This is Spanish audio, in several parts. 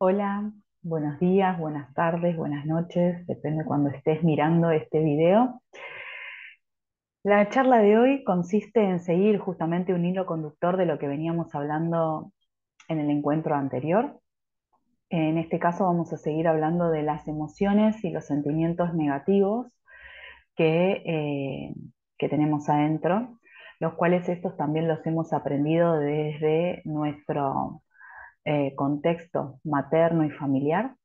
Hola, buenos días, buenas tardes, buenas noches, depende cuando estés mirando este video. La charla de hoy consiste en seguir justamente un hilo conductor de lo que veníamos hablando en el encuentro anterior. En este caso vamos a seguir hablando de las emociones y los sentimientos negativos que, eh, que tenemos adentro, los cuales estos también los hemos aprendido desde nuestro contexto materno y familiar,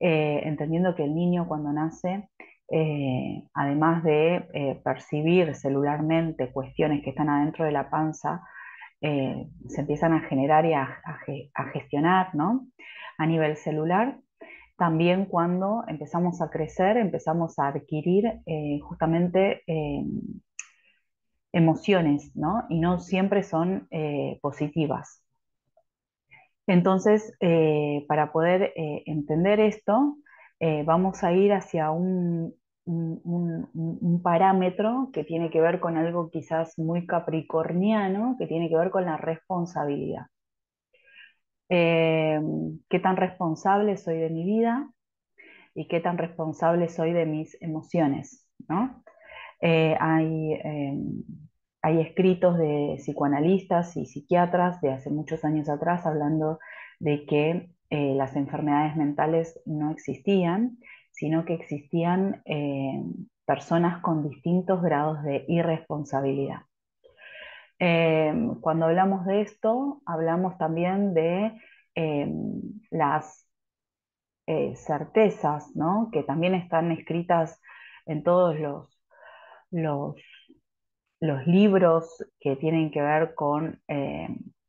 entendiendo que el niño cuando nace, además de percibir celularmente cuestiones que están adentro de la panza, se empiezan a generar y a gestionar, ¿no? A nivel celular. También cuando empezamos a crecer, empezamos a adquirir justamente emociones, ¿no? Y no siempre son positivas. Entonces, para poder entender esto, vamos a ir hacia un parámetro que tiene que ver con algo quizás muy capricorniano, que tiene que ver con la responsabilidad. Eh, ¿Qué tan responsable soy de mi vida y qué tan responsable soy de mis emociones, ¿no? Eh, hay, eh, Hay escritos de psicoanalistas y psiquiatras de hace muchos años atrás hablando de que las enfermedades mentales no existían, sino que existían personas con distintos grados de irresponsabilidad. Cuando hablamos de esto, hablamos también de eh, las certezas, ¿no? Que también están escritas en todos los los libros que tienen que ver con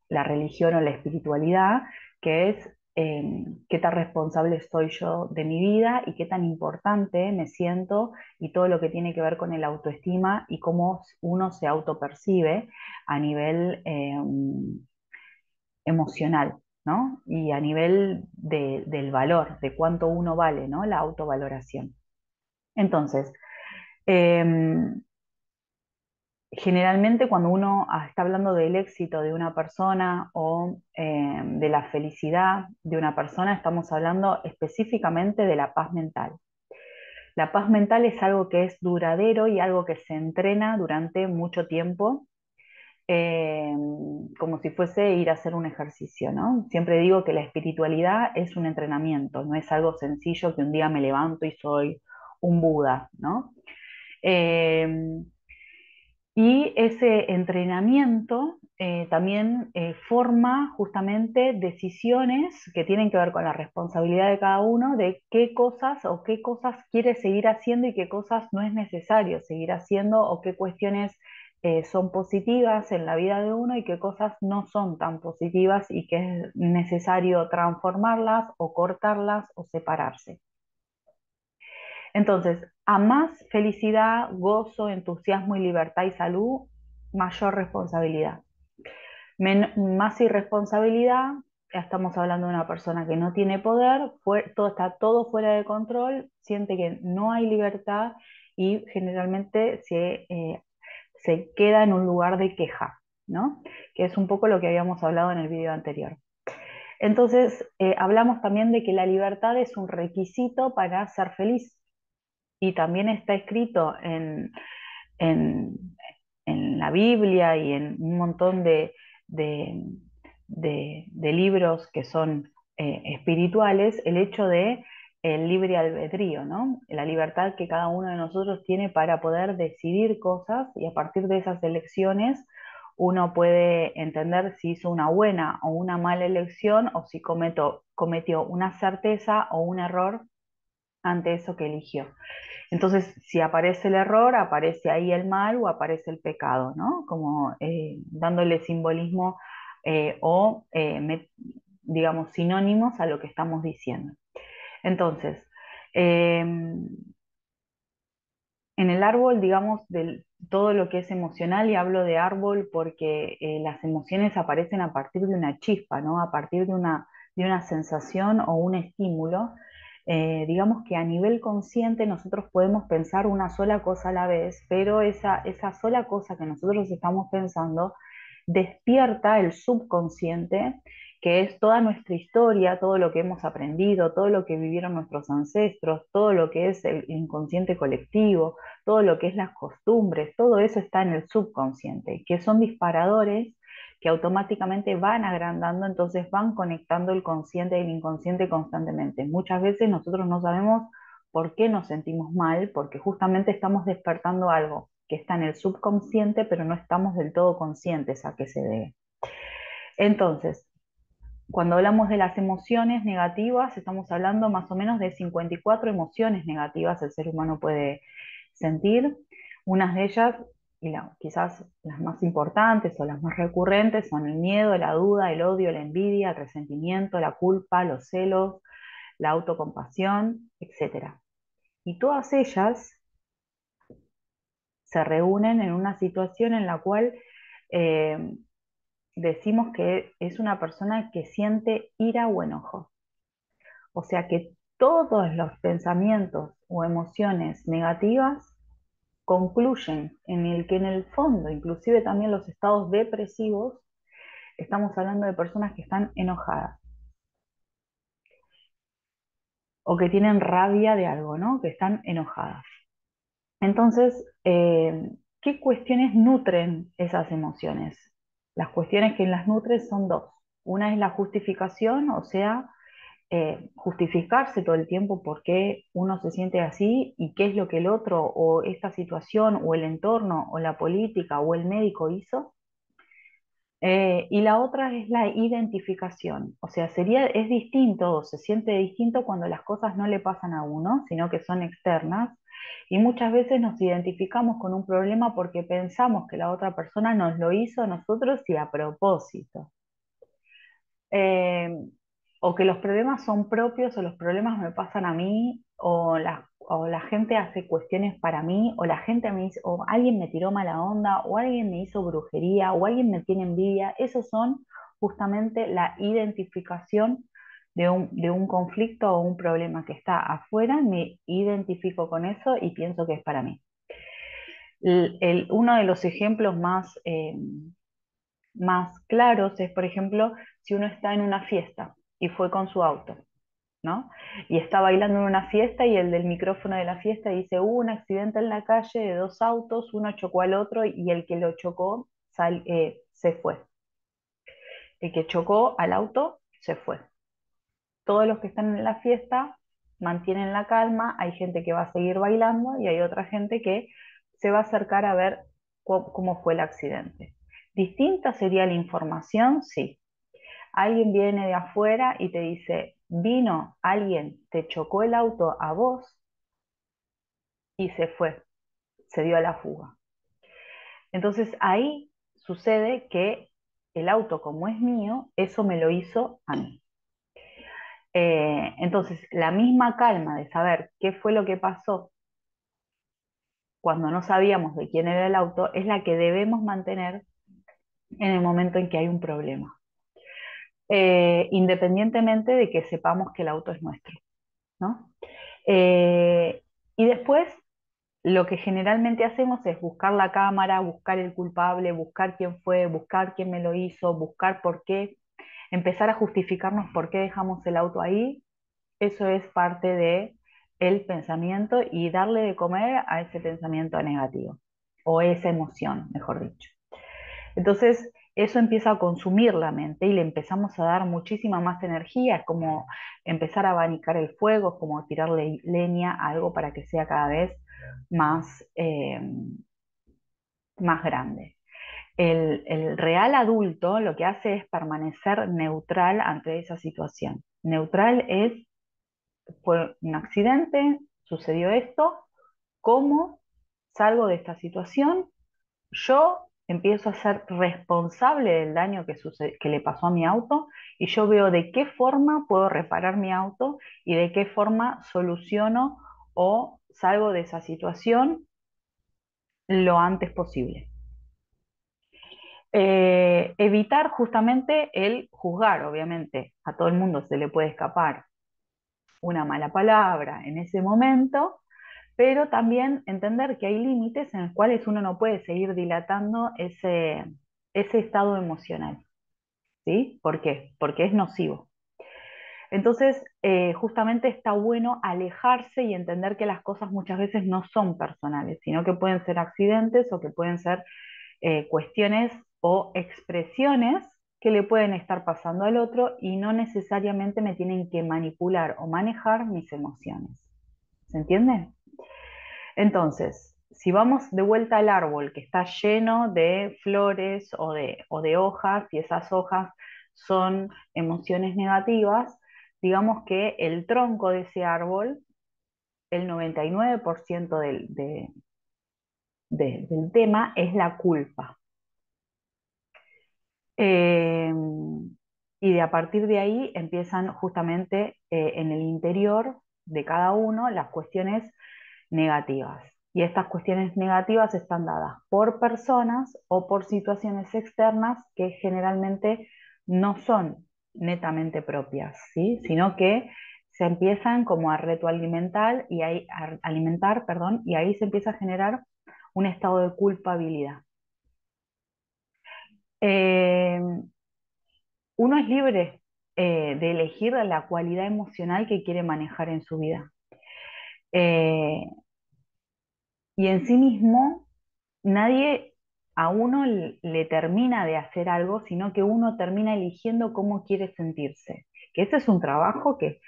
la religión o la espiritualidad, que es qué tan responsable soy yo de mi vida y qué tan importante me siento y todo lo que tiene que ver con el autoestima y cómo uno se autopercibe a nivel emocional, ¿no? Y a nivel del valor, de cuánto uno vale, ¿no? La autovaloración. Entonces, eh, generalmente cuando uno está hablando del éxito de una persona o de la felicidad de una persona, estamos hablando específicamente de la paz mental. La paz mental es algo que es duradero y algo que se entrena durante mucho tiempo, eh, como si fuese ir a hacer un ejercicio, ¿no? Siempre digo que la espiritualidad es un entrenamiento, no es algo sencillo que un día me levanto y soy un Buda, ¿no? Eh, y ese entrenamiento también forma justamente decisiones que tienen que ver con la responsabilidad de cada uno de qué cosas o qué cosas quiere seguir haciendo y qué cosas no es necesario seguir haciendo o qué cuestiones son positivas en la vida de uno y qué cosas no son tan positivas y que es necesario transformarlas o cortarlas o separarse. Entonces, a más felicidad, gozo, entusiasmo y libertad y salud, mayor responsabilidad. Más irresponsabilidad, ya estamos hablando de una persona que no tiene poder, está todo fuera de control, siente que no hay libertad y generalmente se queda en un lugar de queja, ¿no? Que es un poco lo que habíamos hablado en el video anterior. Entonces, hablamos también de que la libertad es un requisito para ser feliz y también está escrito en, en la Biblia y en un montón de, de libros que son espirituales, el hecho de el libre albedrío, ¿no? La libertad que cada uno de nosotros tiene para poder decidir cosas y a partir de esas elecciones uno puede entender si hizo una buena o una mala elección o si cometió una certeza o un error ante eso que eligió. Entonces, si aparece el error, aparece ahí el mal o aparece el pecado, ¿no? Como dándole simbolismo o, digamos, sinónimos a lo que estamos diciendo. Entonces, eh, en el árbol, digamos, todo lo que es emocional, y hablo de árbol porque las emociones aparecen a partir de una chispa, ¿no? A partir de una sensación o un estímulo. Digamos que a nivel consciente nosotros podemos pensar una sola cosa a la vez, pero esa sola cosa que nosotros estamos pensando despierta el subconsciente que es toda nuestra historia, todo lo que hemos aprendido, todo lo que vivieron nuestros ancestros, todo lo que es el inconsciente colectivo, todo lo que es las costumbres, todo eso está en el subconsciente, que son disparadores que automáticamente van agrandando, entonces van conectando el consciente y el inconsciente constantemente. Muchas veces nosotros no sabemos por qué nos sentimos mal, porque justamente estamos despertando algo que está en el subconsciente, pero no estamos del todo conscientes a qué se debe. Entonces, cuando hablamos de las emociones negativas, estamos hablando más o menos de 54 emociones negativas el ser humano puede sentir. Unas de ellas, y quizás las más importantes o las más recurrentes, son el miedo, la duda, el odio, la envidia, el resentimiento, la culpa, los celos, la autocompasión, etc. Y todas ellas se reúnen en una situación en la cual eh, decimos que es una persona que siente ira o enojo. O sea que todos los pensamientos o emociones negativas concluyen en el que en el fondo, inclusive también los estados depresivos, estamos hablando de personas que están enojadas o que tienen rabia de algo, ¿no? Que están enojadas. Entonces, ¿qué cuestiones nutren esas emociones? Las cuestiones que las nutren son dos. Una es la justificación, o sea, justificarse todo el tiempo por qué uno se siente así y qué es lo que el otro o esta situación o el entorno o la política o el médico hizo. Y la otra es la identificación, o sea, es distinto o se siente distinto cuando las cosas no le pasan a uno, sino que son externas. Y muchas veces nos identificamos con un problema porque pensamos que la otra persona nos lo hizo a nosotros y a propósito. Eh, o que los problemas son propios o los problemas me pasan a mí o la gente hace cuestiones para mí o la gente me hizo, o alguien me tiró mala onda o alguien me hizo brujería o alguien me tiene envidia. Esos son justamente la identificación de un conflicto o un problema que está afuera, me identifico con eso y pienso que es para mí. Uno de los ejemplos más claros es, por ejemplo, si uno está en una fiesta y fue con su auto, ¿no? Y está bailando en una fiesta y el del micrófono de la fiesta dice, hubo un accidente en la calle de dos autos, uno chocó al otro y el que lo chocó se fue. El que chocó al auto se fue. Todos los que están en la fiesta mantienen la calma, hay gente que va a seguir bailando y hay otra gente que se va a acercar a ver cómo fue el accidente. ¿Distinta sería la información? Sí. Alguien viene de afuera y te dice, vino alguien, te chocó el auto a vos y se fue, se dio a la fuga. Entonces ahí sucede que el auto, como es mío, eso me lo hizo a mí. Entonces, la misma calma de saber qué fue lo que pasó cuando no sabíamos de quién era el auto es la que debemos mantener en el momento en que hay un problema, independientemente de que sepamos que el auto es nuestro, ¿no? Y después lo que generalmente hacemos es buscar la cámara, buscar el culpable, buscar quién fue, buscar quién me lo hizo, buscar por qué, empezar a justificarnos por qué dejamos el auto ahí. Eso es parte de el pensamiento y darle de comer a ese pensamiento negativo o esa emoción, mejor dicho. Entonces, eso empieza a consumir la mente y le empezamos a dar muchísima más energía, es como empezar a abanicar el fuego, es como tirarle leña a algo para que sea cada vez más, más grande. El real adulto lo que hace es permanecer neutral ante esa situación. Neutral es, fue un accidente, sucedió esto, ¿cómo salgo de esta situación? Yo empiezo a ser responsable del daño que le pasó a mi auto y yo veo de qué forma puedo reparar mi auto y de qué forma soluciono o salgo de esa situación lo antes posible. Evitar justamente el juzgar, obviamente, a todo el mundo se le puede escapar una mala palabra en ese momento, pero también entender que hay límites en los cuales uno no puede seguir dilatando ese estado emocional. ¿sí? ¿Por qué? Porque es nocivo. Entonces, justamente está bueno alejarse y entender que las cosas muchas veces no son personales, sino que pueden ser accidentes o que pueden ser cuestiones o expresiones que le pueden estar pasando al otro y no necesariamente me tienen que manipular o manejar mis emociones. ¿Se entiende? Entonces, si vamos de vuelta al árbol que está lleno de flores o de hojas y esas hojas son emociones negativas, digamos que el tronco de ese árbol, el 99% del tema es la culpa. Eh, y de a partir de ahí empiezan justamente en el interior de cada uno las cuestiones negativas. Y estas cuestiones negativas están dadas por personas o por situaciones externas que generalmente no son netamente propias, ¿sí? Sino que se empiezan como a retroalimentar y ahí, perdón, y ahí se empieza a generar un estado de culpabilidad. Eh, Uno es libre de elegir la cualidad emocional que quiere manejar en su vida. Eh, y en sí mismo, nadie a uno le termina de hacer algo, sino que uno termina eligiendo cómo quiere sentirse. Que ese es un trabajo que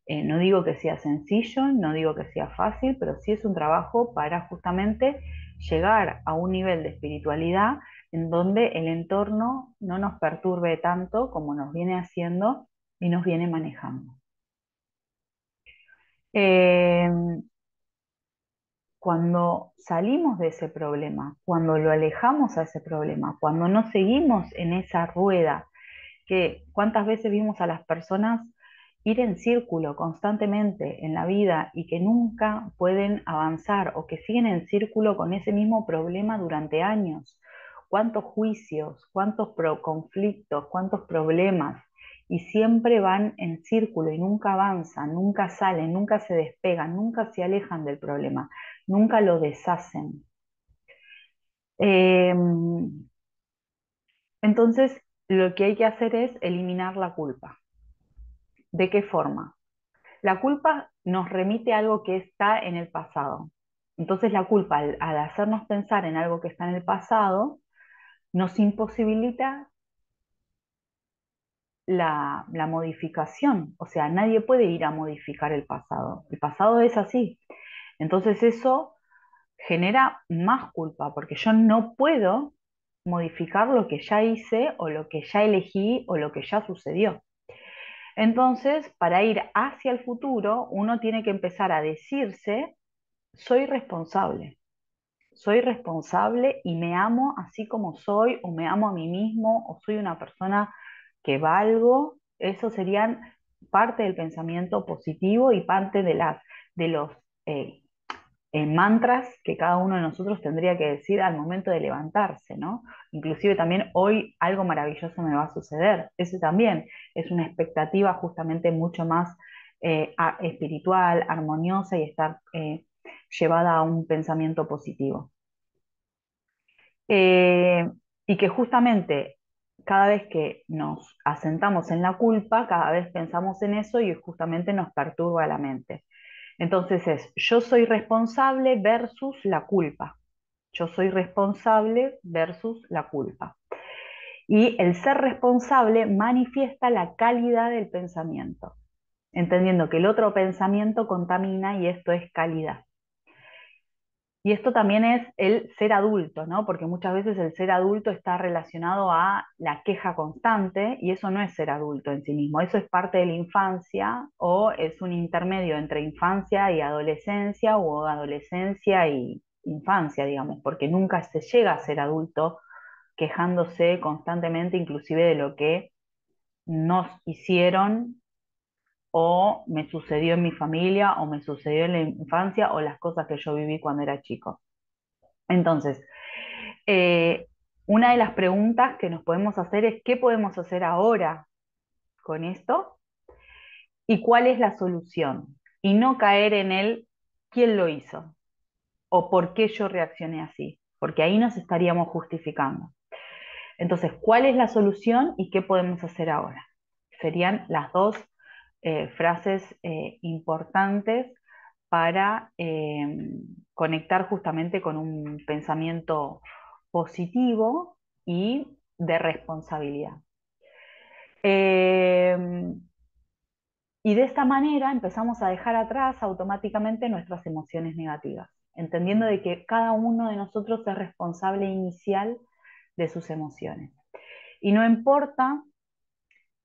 no digo que sea sencillo, no digo que sea fácil, pero sí es un trabajo para justamente llegar a un nivel de espiritualidad en donde el entorno no nos perturbe tanto como nos viene haciendo y nos viene manejando. Eh, Cuando salimos de ese problema, cuando lo alejamos a ese problema, cuando no seguimos en esa rueda, que cuántas veces vimos a las personas ir en círculo constantemente en la vida y que nunca pueden avanzar o que siguen en círculo con ese mismo problema durante años. Cuántos juicios, cuántos conflictos, cuántos problemas. Y siempre van en círculo y nunca avanzan, nunca salen, nunca se despegan, nunca se alejan del problema, nunca lo deshacen. Eh, entonces, lo que hay que hacer es eliminar la culpa. ¿De qué forma? La culpa nos remite a algo que está en el pasado. Entonces la culpa, al hacernos pensar en algo que está en el pasado, nos imposibilita la modificación. O sea, nadie puede ir a modificar el pasado. El pasado es así. Entonces eso genera más culpa, porque yo no puedo modificar lo que ya hice o lo que ya elegí o lo que ya sucedió. Entonces, para ir hacia el futuro, uno tiene que empezar a decirse, soy responsable y me amo así como soy, o me amo a mí mismo, o soy una persona que valgo. Eso serían parte del pensamiento positivo y parte de los eh, mantras que cada uno de nosotros tendría que decir al momento de levantarse, ¿no? Inclusive también hoy algo maravilloso me va a suceder. Eso también es una expectativa justamente mucho más espiritual, armoniosa y estar llevada a un pensamiento positivo. Eh, y que justamente cada vez que nos asentamos en la culpa, cada vez pensamos en eso y justamente nos perturba la mente. Entonces es yo soy responsable versus la culpa. Yo soy responsable versus la culpa. Y el ser responsable manifiesta la calidad del pensamiento, entendiendo que el otro pensamiento contamina y esto es calidad. Y esto también es el ser adulto, ¿no? Porque muchas veces el ser adulto está relacionado a la queja constante y eso no es ser adulto en sí mismo, eso es parte de la infancia o es un intermedio entre infancia y adolescencia o adolescencia y infancia, digamos, porque nunca se llega a ser adulto quejándose constantemente inclusive de lo que nos hicieron o me sucedió en mi familia o me sucedió en la infancia o las cosas que yo viví cuando era chico. Entonces, eh, una de las preguntas que nos podemos hacer es ¿qué podemos hacer ahora con esto? ¿Y cuál es la solución? Y no caer en el ¿quién lo hizo? ¿O por qué yo reaccioné así? Porque ahí nos estaríamos justificando. Entonces, ¿cuál es la solución y qué podemos hacer ahora? Serían las dos frases importantes para conectar justamente con un pensamiento positivo y de responsabilidad. Eh, y de esta manera empezamos a dejar atrás automáticamente nuestras emociones negativas, entendiendo de que cada uno de nosotros es responsable inicial de sus emociones. Y no importa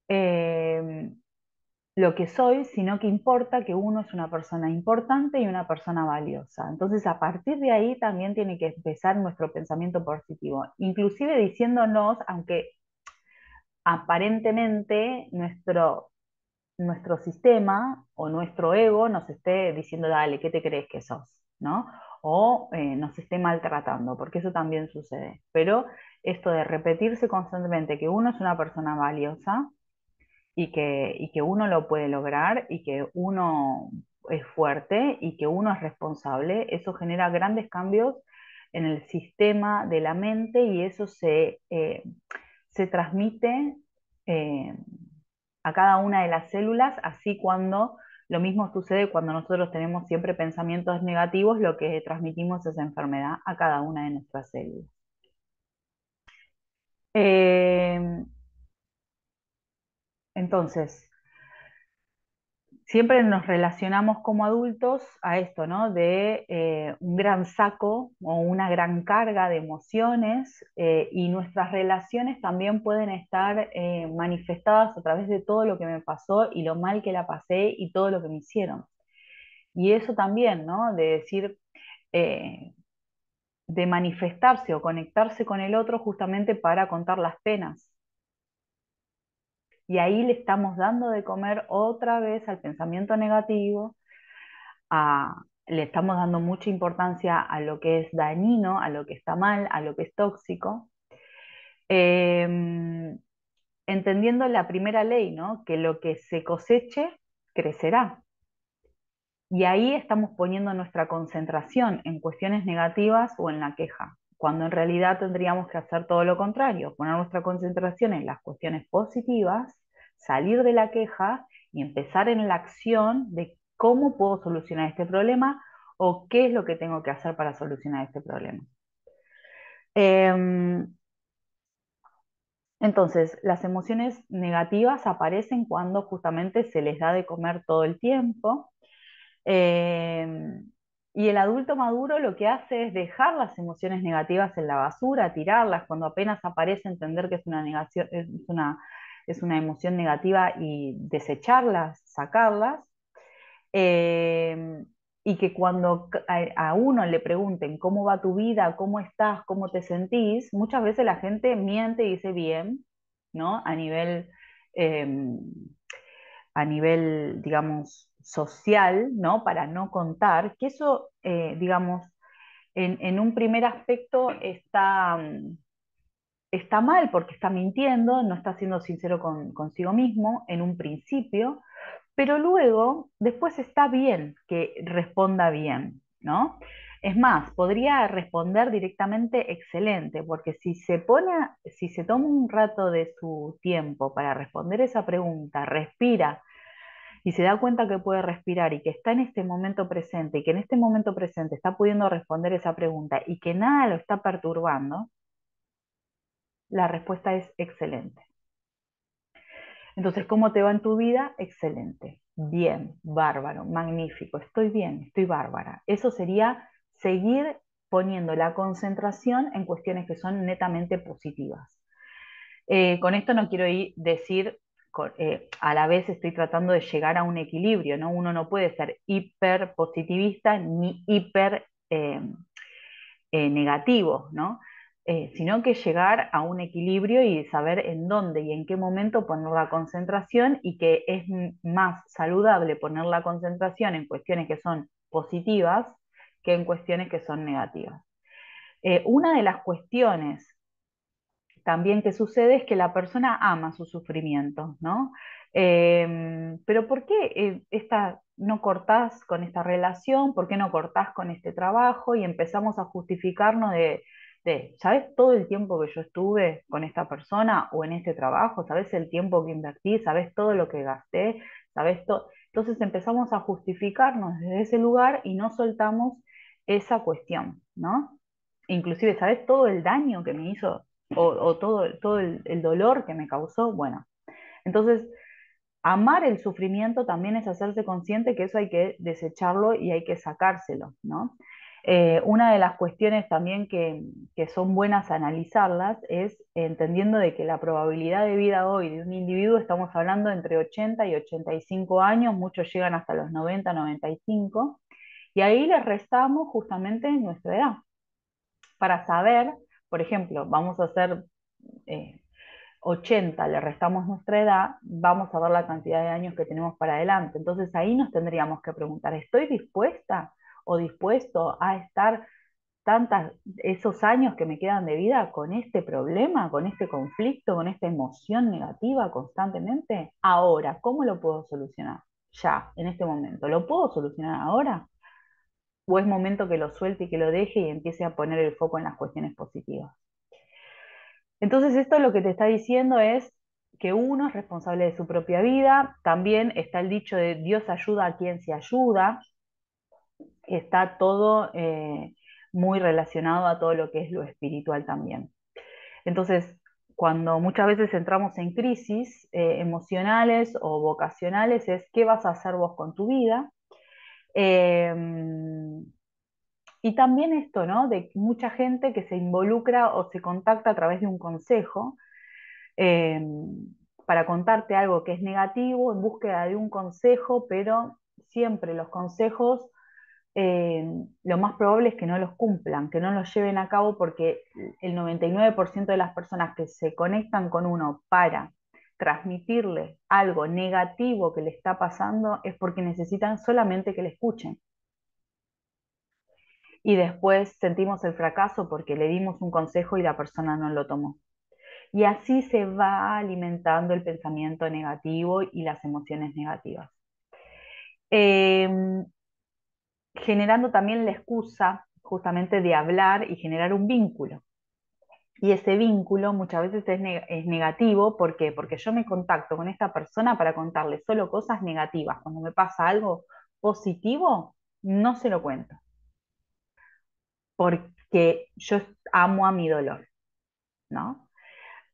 eh, lo que soy, sino que importa que uno es una persona importante y una persona valiosa. Entonces, a partir de ahí también tiene que empezar nuestro pensamiento positivo, inclusive diciéndonos, aunque aparentemente nuestro sistema o nuestro ego nos esté diciendo, dale, ¿qué te crees que sos? ¿No? O nos esté maltratando, porque eso también sucede. Pero esto de repetirse constantemente que uno es una persona valiosa y que uno lo puede lograr y que uno es fuerte y que uno es responsable, eso genera grandes cambios en el sistema de la mente y eso se transmite eh, a cada una de las células, así cuando lo mismo sucede cuando nosotros tenemos siempre pensamientos negativos, lo que transmitimos es enfermedad a cada una de nuestras células. Eh, entonces, siempre nos relacionamos como adultos a esto, ¿no? De un gran saco o una gran carga de emociones y nuestras relaciones también pueden estar manifestadas a través de todo lo que me pasó y lo mal que la pasé y todo lo que me hicieron. Y eso también, ¿no? De decir, eh, de manifestarse o conectarse con el otro justamente para contar las penas. Y ahí le estamos dando de comer otra vez al pensamiento negativo, le estamos dando mucha importancia a lo que es dañino, a lo que está mal, a lo que es tóxico, eh, entendiendo la primera ley, ¿no? Que lo que se coseche crecerá. Y ahí estamos poniendo nuestra concentración en cuestiones negativas o en la queja, cuando en realidad tendríamos que hacer todo lo contrario, poner nuestra concentración en las cuestiones positivas, salir de la queja y empezar en la acción de cómo puedo solucionar este problema o qué es lo que tengo que hacer para solucionar este problema. Entonces, las emociones negativas aparecen cuando justamente se les da de comer todo el tiempo. Eh, y el adulto maduro lo que hace es dejar las emociones negativas en la basura, tirarlas, cuando apenas aparece entender que es una negación, es una emoción negativa y desecharlas, sacarlas. Eh, y que cuando a uno le pregunten cómo va tu vida, cómo estás, cómo te sentís, muchas veces la gente miente y dice bien, ¿no? Eh, digamos, social, ¿no? Para no contar, que eso, digamos, en un primer aspecto está mal porque está mintiendo, no está siendo sincero consigo mismo en un principio, pero luego, después está bien que responda bien, ¿no? Es más, podría responder directamente excelente, porque si se toma un rato de su tiempo para responder esa pregunta, respira y se da cuenta que puede respirar y que está en este momento presente y que en este momento presente está pudiendo responder esa pregunta y que nada lo está perturbando, la respuesta es excelente. Entonces, ¿cómo te va en tu vida? Excelente, bien, bárbaro, magnífico, estoy bien, estoy bárbara. Eso sería seguir poniendo la concentración en cuestiones que son netamente positivas. Con esto no quiero decir, a la vez estoy tratando de llegar a un equilibrio, ¿no? Uno no puede ser hiper positivista ni hiper negativo, ¿no? Sino que llegar a un equilibrio y saber en dónde y en qué momento poner la concentración y que es más saludable poner la concentración en cuestiones que son positivas que en cuestiones que son negativas. Una de las cuestiones también que sucede es que la persona ama su sufrimiento, ¿no? Pero ¿por qué no cortás con esta relación? ¿Por qué no cortás con este trabajo? Y empezamos a justificarnos ¿sabes todo el tiempo que yo estuve con esta persona o en este trabajo? ¿Sabes el tiempo que invertí? ¿Sabes todo lo que gasté? ¿Sabes todo? Entonces empezamos a justificarnos desde ese lugar y no soltamos esa cuestión, ¿no? Inclusive, ¿sabes todo el daño que me hizo o todo el dolor que me causó? Bueno, entonces amar el sufrimiento también es hacerse consciente que eso hay que desecharlo y hay que sacárselo, ¿no? Una de las cuestiones también que son buenas analizarlas es entendiendo de que la probabilidad de vida hoy de un individuo, estamos hablando entre 80 y 85 años, muchos llegan hasta los 90, 95, y ahí les restamos justamente nuestra edad para saber, por ejemplo, vamos a hacer 80, le restamos nuestra edad, vamos a ver la cantidad de años que tenemos para adelante. Entonces ahí nos tendríamos que preguntar, ¿estoy dispuesta o dispuesto a estar esos años que me quedan de vida con este problema, con este conflicto, con esta emoción negativa constantemente? Ahora, ¿cómo lo puedo solucionar? Ya, en este momento. ¿Lo puedo solucionar ahora? ¿O es momento que lo suelte y que lo deje y empiece a poner el foco en las cuestiones positivas? Entonces esto lo que te está diciendo es que uno es responsable de su propia vida, también está el dicho de Dios ayuda a quien se ayuda, está todo muy relacionado a todo lo que es lo espiritual también. Entonces, cuando muchas veces entramos en crisis emocionales o vocacionales, es qué vas a hacer vos con tu vida. Eh, y también esto, ¿no? De mucha gente que se involucra o se contacta a través de un consejo eh, para contarte algo que es negativo en búsqueda de un consejo, pero siempre los consejos lo más probable es que no los cumplan, que no los lleven a cabo porque el 99% de las personas que se conectan con uno para transmitirle algo negativo que le está pasando es porque necesitan solamente que le escuchen. Y después sentimos el fracaso porque le dimos un consejo y la persona no lo tomó. Y así se va alimentando el pensamiento negativo y las emociones negativas. Eh, Generando también la excusa justamente de hablar y generar un vínculo. Y ese vínculo muchas veces es negativo. ¿Por qué? Porque yo me contacto con esta persona para contarle solo cosas negativas. Cuando me pasa algo positivo, no se lo cuento. Porque yo amo a mi dolor, ¿no?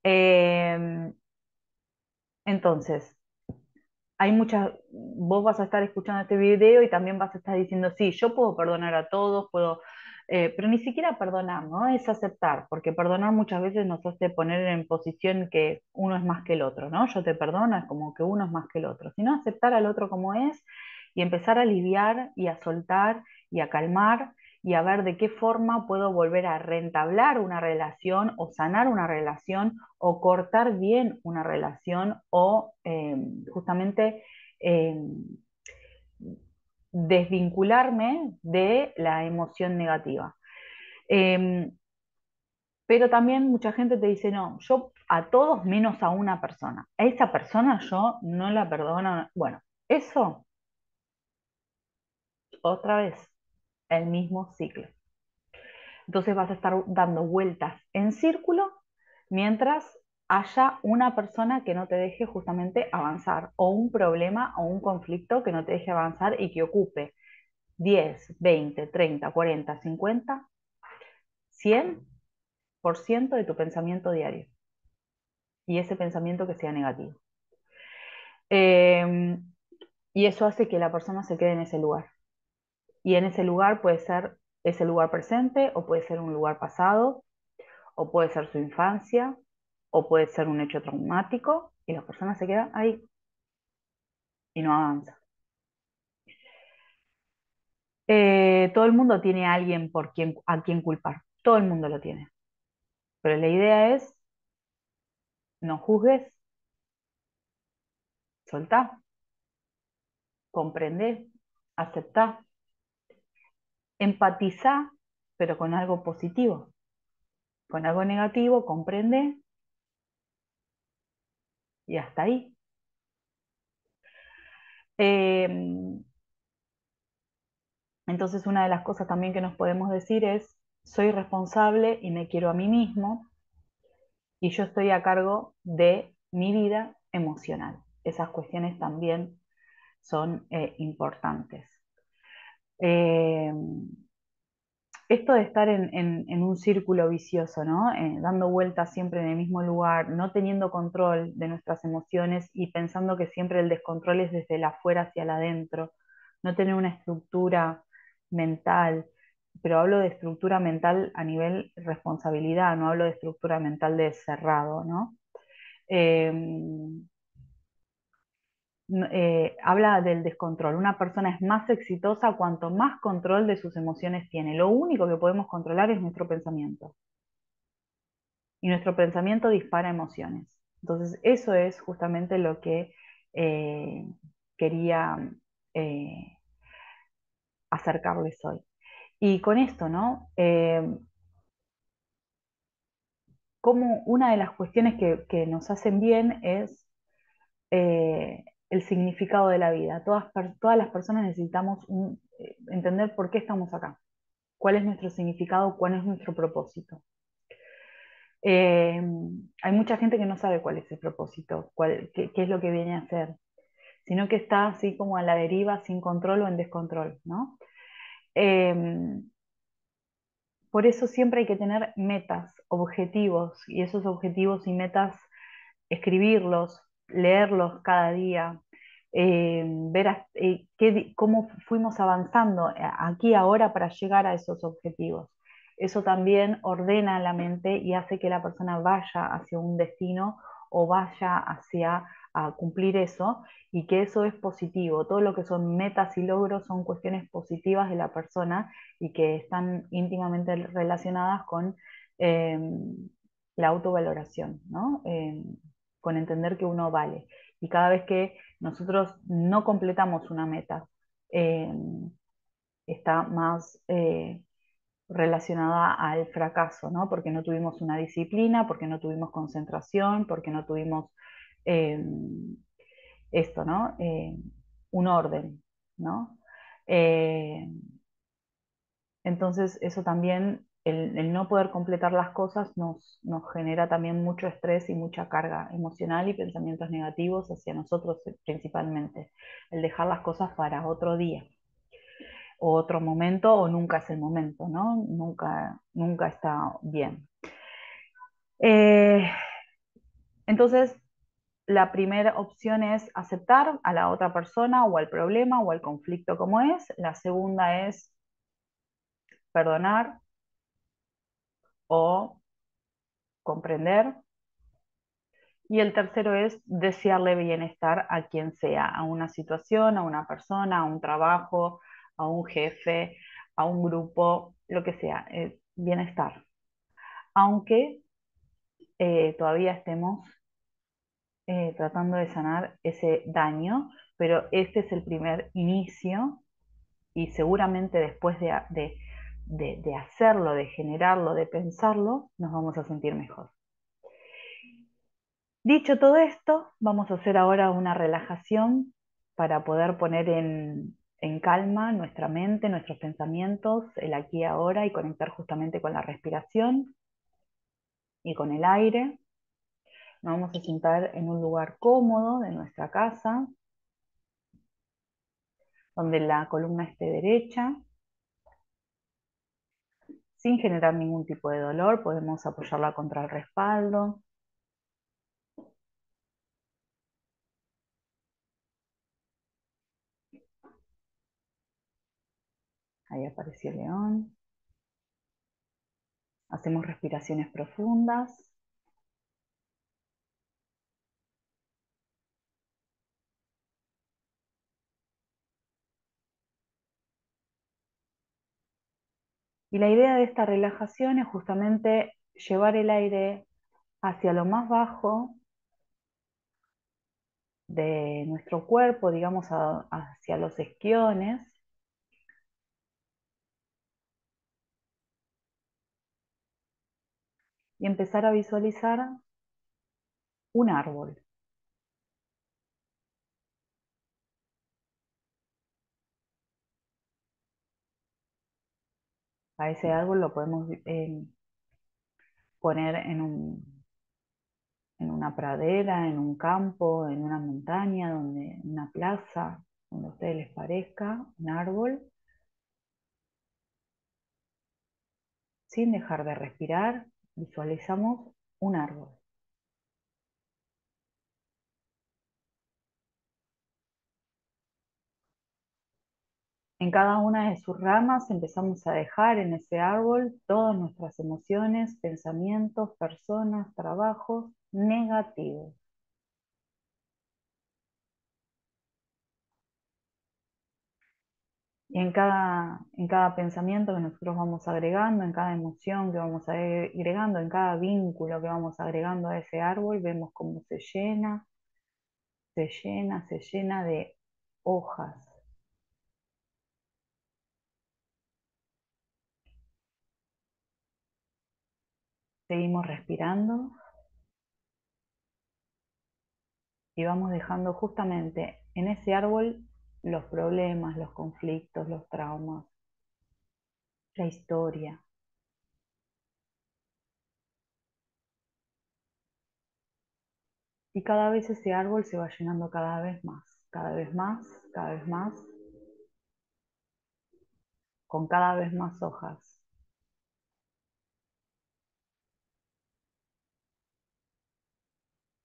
Eh, entonces, hay muchas, vos vas a estar escuchando este video y también vas a estar diciendo, sí, yo puedo perdonar a todos, puedo, pero ni siquiera perdonar, ¿no? Es aceptar, porque perdonar muchas veces nos hace poner en posición que uno es más que el otro, ¿no? Yo te perdono, es como que uno es más que el otro, sino aceptar al otro como es y empezar a aliviar y a soltar y a calmar y a ver de qué forma puedo volver a reentablar una relación o sanar una relación o cortar bien una relación o justamente eh, desvincularme de la emoción negativa. Eh, pero también mucha gente te dice, no, yo a todos menos a una persona. A esa persona yo no la perdono. Bueno, eso otra vez, el mismo ciclo. Entonces vas a estar dando vueltas en círculo mientras haya una persona que no te deje justamente avanzar, o un problema o un conflicto que no te deje avanzar y que ocupe 10, 20, 30, 40, 50, 100% de tu pensamiento diario. Y ese pensamiento que sea negativo. Eh, y eso hace que la persona se quede en ese lugar. Y en ese lugar puede ser ese lugar presente o puede ser un lugar pasado o puede ser su infancia, o puede ser un hecho traumático, y la persona se queda ahí y no avanza. Todo el mundo tiene a alguien a quien culpar, todo el mundo lo tiene, pero la idea es no juzgues, soltá, comprendé, aceptá, empatizá, pero con algo positivo, con algo negativo, comprende y hasta ahí. Eh, entonces una de las cosas también que nos podemos decir es, soy responsable y me quiero a mí mismo y yo estoy a cargo de mi vida emocional. Esas cuestiones también son importantes. Eh, Esto de estar en un círculo vicioso, ¿no? Dando vueltas siempre en el mismo lugar, no teniendo control de nuestras emociones y pensando que siempre el descontrol es desde el afuera hacia el adentro, no tener una estructura mental, pero hablo de estructura mental a nivel responsabilidad, no hablo de estructura mental de cerrado, ¿no? Eh, Habla del descontrol. Una persona es más exitosa cuanto más control de sus emociones tiene. Lo único que podemos controlar es nuestro pensamiento. Y nuestro pensamiento dispara emociones. Entonces, eso es justamente lo que eh, quería eh, acercarles hoy. Y con esto, ¿no? Como una de las cuestiones que nos hacen bien es el significado de la vida. Todas las personas necesitamos entender por qué estamos acá, cuál es nuestro significado, cuál es nuestro propósito. Eh, Hay mucha gente que no sabe cuál es el propósito, qué es lo que viene a hacer, sino que está así como a la deriva, sin control o en descontrol, ¿no? Eh, por eso siempre hay que tener metas, objetivos, y esos objetivos y metas escribirlos, leerlos cada día, ver cómo fuimos avanzando aquí ahora para llegar a esos objetivos. Eso también ordena la mente y hace que la persona vaya hacia un destino o vaya hacia a cumplir eso y que eso es positivo. Todo lo que son metas y logros son cuestiones positivas de la persona y que están íntimamente relacionadas con eh, la autovaloración, ¿no? Con entender que uno vale. Y cada vez que nosotros no completamos una meta, eh, está más relacionada al fracaso, ¿no? Porque no tuvimos una disciplina, porque no tuvimos concentración, porque no tuvimos eh, esto, ¿no? Un orden, ¿no? Eh, entonces, eso también, el no poder completar las cosas nos genera también mucho estrés y mucha carga emocional y pensamientos negativos hacia nosotros principalmente. El dejar las cosas para otro día o otro momento o nunca es el momento, ¿no? Nunca está bien. Eh, entonces, la primera opción es aceptar a la otra persona o al problema o al conflicto como es. La segunda es perdonar o comprender. Y el tercero es desearle bienestar a quien sea, a una situación, a una persona, a un trabajo, a un jefe, a un grupo, lo que sea, bienestar. Aunque todavía estemos tratando de sanar ese daño, pero este es el primer inicio y seguramente después de hacerlo, de generarlo, de pensarlo, nos vamos a sentir mejor. Dicho todo esto, vamos a hacer ahora una relajación para poder poner en calma nuestra mente, nuestros pensamientos, el aquí y ahora y conectar justamente con la respiración y con el aire. Nos vamos a sentar en un lugar cómodo de nuestra casa, donde la columna esté derecha, sin generar ningún tipo de dolor. Podemos apoyarla contra el respaldo. Ahí apareció el león. Hacemos respiraciones profundas. Y la idea de esta relajación es justamente llevar el aire hacia lo más bajo de nuestro cuerpo, digamos hacia los isquiones, y empezar a visualizar un árbol. A ese árbol lo podemos poner en una pradera, en un campo, en una montaña, en una plaza, donde a ustedes les parezca, un árbol, sin dejar de respirar, visualizamos un árbol. En cada una de sus ramas empezamos a dejar en ese árbol todas nuestras emociones, pensamientos, personas, trabajos negativos. Y en cada pensamiento que nosotros vamos agregando, en cada emoción que vamos agregando, en cada vínculo que vamos agregando a ese árbol, vemos cómo se llena, se llena, se llena de hojas. Seguimos respirando y vamos dejando justamente en ese árbol los problemas, los conflictos, los traumas, la historia. Y cada vez ese árbol se va llenando cada vez más, cada vez más, cada vez más, con cada vez más hojas.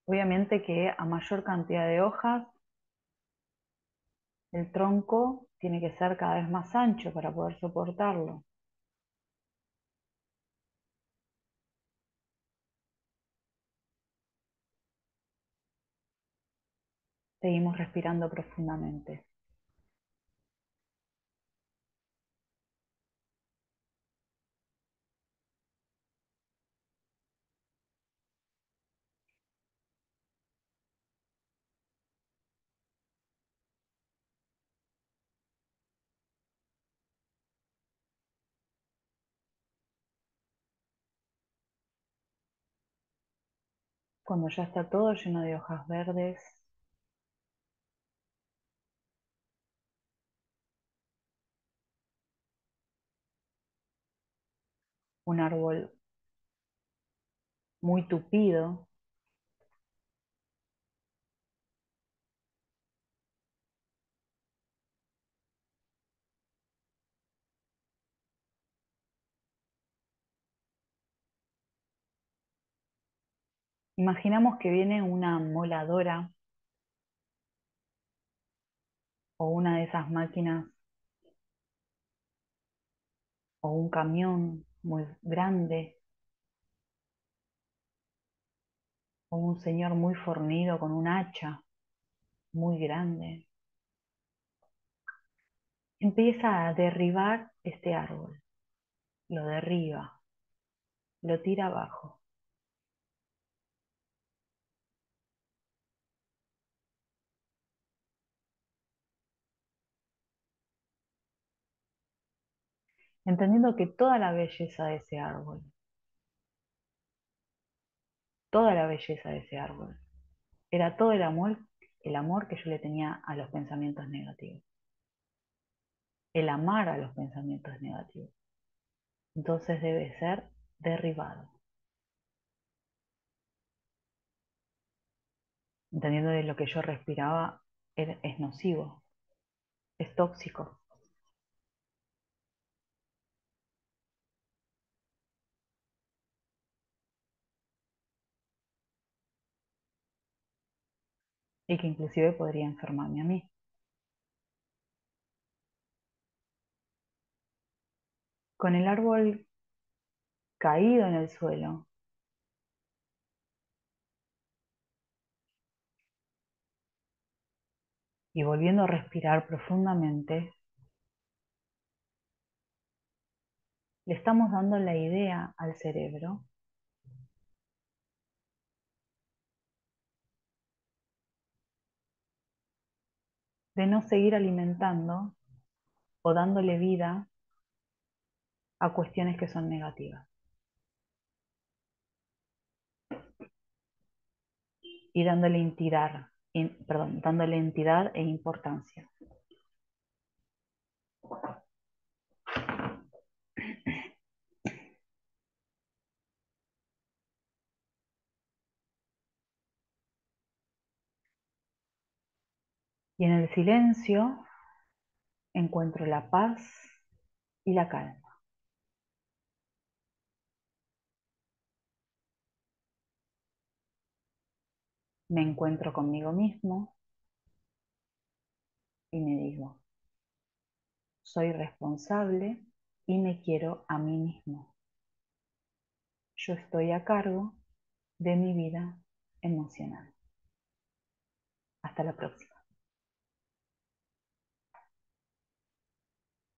Obviamente que a mayor cantidad de hojas, el tronco tiene que ser cada vez más ancho para poder soportarlo. Seguimos respirando profundamente. Cuando ya está todo lleno de hojas verdes, un árbol muy tupido, imaginamos que viene una moladora o una de esas máquinas o un camión muy grande o un señor muy fornido con un hacha muy grande. Empieza a derribar este árbol, lo derriba, lo tira abajo, entendiendo que toda la belleza de ese árbol, toda la belleza de ese árbol, era todo el amor que yo le tenía a los pensamientos negativos, el amar a los pensamientos negativos. Entonces debe ser derribado, entendiendo que lo que yo respiraba es nocivo, es tóxico y que inclusive podría enfermarme a mí. Con el árbol caído en el suelo y volviendo a respirar profundamente, le estamos dando la idea al cerebro de no seguir alimentando o dándole vida a cuestiones que son negativas y dándole dándole entidad e importancia. Y en el silencio encuentro la paz y la calma. Me encuentro conmigo mismo y me digo, soy responsable y me quiero a mí mismo. Yo estoy a cargo de mi vida emocional. Hasta la próxima.